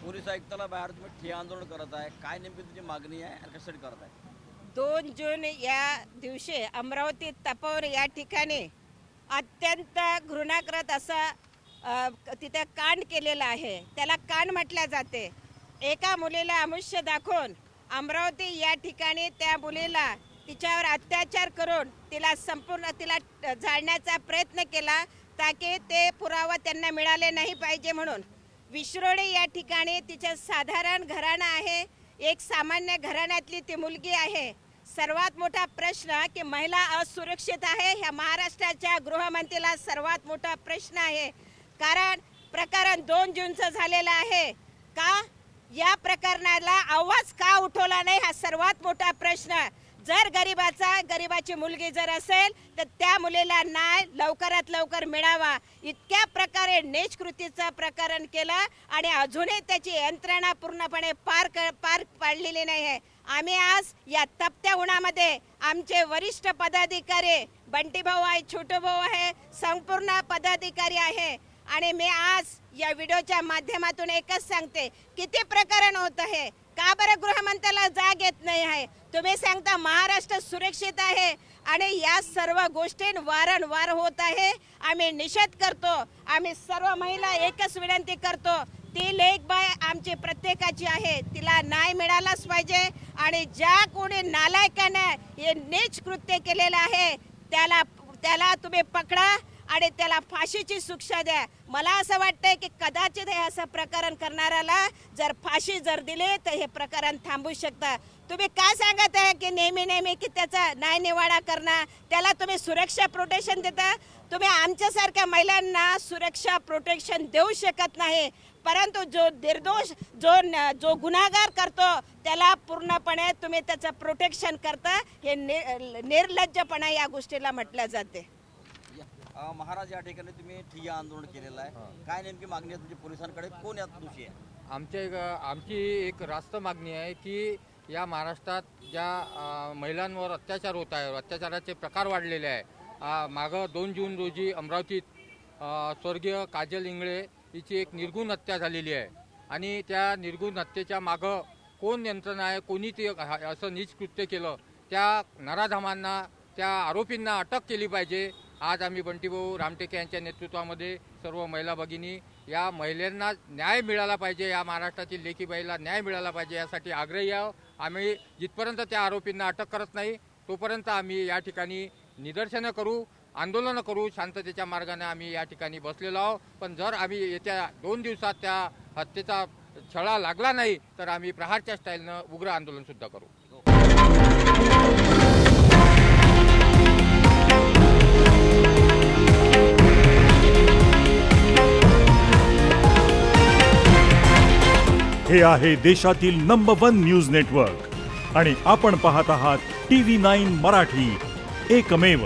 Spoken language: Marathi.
पोलीस आयुक्ताला बाहेर तुम्ही ठिय्या आंदोलन करत आहे, काय नेमकी तुमची मागणी आहे आणि कशासाठी करत आहे? 2 जून या दिवशी अमरावती तपोवन या ठिकाणी अत्यंत घृणाकृत असा तिथे कांड केलेला आहे. त्याला कांड म्हटल्या जाते. एका मुलीला अमुष्य दाखवून अमरावती या ठिकाणी त्या मुलीला तिच्यावर अत्याचार करून तिला जाळण्याचा प्रयत्न केला, ताकी ते पुरावा त्यांना मिळाले नाही पाहिजे म्हणून. विश्रोळी या ठिकाणी तिचं साधारण घराणं आहे, एक सामान्य घराण्यातली ती मुलगी आहे. सर्वात मोठा प्रश्न की महिला असुरक्षित आहे, ह्या महाराष्ट्राच्या गृहमंत्रीला सर्वात मोठा प्रश्न आहे. कारण प्रकरण 2 जूनचं झालेलं आहे. का या प्रकरणाला आवाज का उठवला नाही, हा सर्वात मोठा प्रश्न. जर गरीबाची मुलगी जर असेल तर त्या मुलीला न्याय लवकरात लवकर मिळावा. इतक्या प्रकारे नीच कृतीचं प्रकरण केलं आणि अजूनही त्याची यंत्रणा पूर्णपणे पार पाडलेली नाही आहे. आम्ही आज या तप्त्या उन्हामध्ये आमचे वरिष्ठ पदाधिकारी बंटी भाऊ आहे, छोटू भाऊ आहे, संपूर्ण पदाधिकारी आहे आणि मी आज या व्हिडिओच्या माध्यमातून एकच सांगते, किती प्रकरण होत आहे, का बरं गृहमंत्र्याला जाग येत नाही आहे? तुम्ही सांगता महाराष्ट्र सुरक्षित आहे आणि या सर्व गोष्टी वारंवार होत आहे. आम्ही निषेध करतो. आम्ही सर्व महिला एकच विनंती करतो, ती लेक बाय आमची प्रत्येकाची आहे, तिला न्याय मिळालाच पाहिजे. आणि ज्या कोणी नालायकाने हे नीच कृत्य केलेलं आहे त्याला तुम्ही पकडा आणि त्याला फाशीची शिक्षा द्या. मला असं वाटतंय की कदाचित हे असं प्रकरण करणाऱ्याला जर फाशी जर दिली तर हे प्रकरण थांबू शकतं. तुम्ही काय सांगत आहे की नेहमी की त्याचा न्याय निवाडा करणं, त्याला तुम्ही सुरक्षा प्रोटेक्शन देता? तुम्ही आमच्यासारख्या महिलांना सुरक्षा प्रोटेक्शन देऊ शकत नाही, परंतु जो निर्दोष जो गुन्हेगार करतो त्याला पूर्णपणे तुम्ही त्याचं प्रोटेक्शन करता. हे निर्लज्जपणा या गोष्टीला म्हटलं जाते. महाराज, या ठिकाणी तुम्ही ठिय्या आंदोलन केलेलं आहे, काय नेमकी मागणी आहे तुमची पोलिसांकडे? कोण यात दोषी आहे? आमची एक रास्त मागणी आहे की या महाराष्ट्रात ज्या महिलांवर अत्याचार होत आहे, अत्याचाराचे प्रकार वाढलेले आहे. मागं 2 जून रोजी अमरावतीत स्वर्गीय काजल इंगळे हिची एक निर्गुण हत्या झालेली आहे आणि त्या निर्गुण हत्येच्या मागं कोण यंत्रणा आहे, कोणी ते असं नीच कृत्य केलं, त्या नराधमांना, त्या आरोपींना अटक केली पाहिजे. आज आम्ही बंटीभाऊ रामटेके यांच्या नेतृत्वामध्ये सर्व महिला भगिनी या महिलांना न्याय मिळाला पाहिजे, या महाराष्ट्रातील लेकीबाईला न्याय मिळाला पाहिजे यासाठी आग्रही आहोत. आम्ही जिथपर्यंत त्या आरोपींना अटक करत नाही तोपर्यंत आम्ही या ठिकाणी निदर्शनं करू, आंदोलनं करू, शांततेच्या मार्गाने आम्ही या ठिकाणी बसलेलो आहोत. पण जर आम्ही येत्या 2 दिवसात त्या हत्येचा छळा लागला नाही तर आम्ही प्रहारच्या स्टाईलनं उग्र आंदोलनसुद्धा करू. हे आहे देशातील नंबर 1 न्यूज नेटवर्क आणि आपण पाहत आहात TV9 मराठी, एकमेव.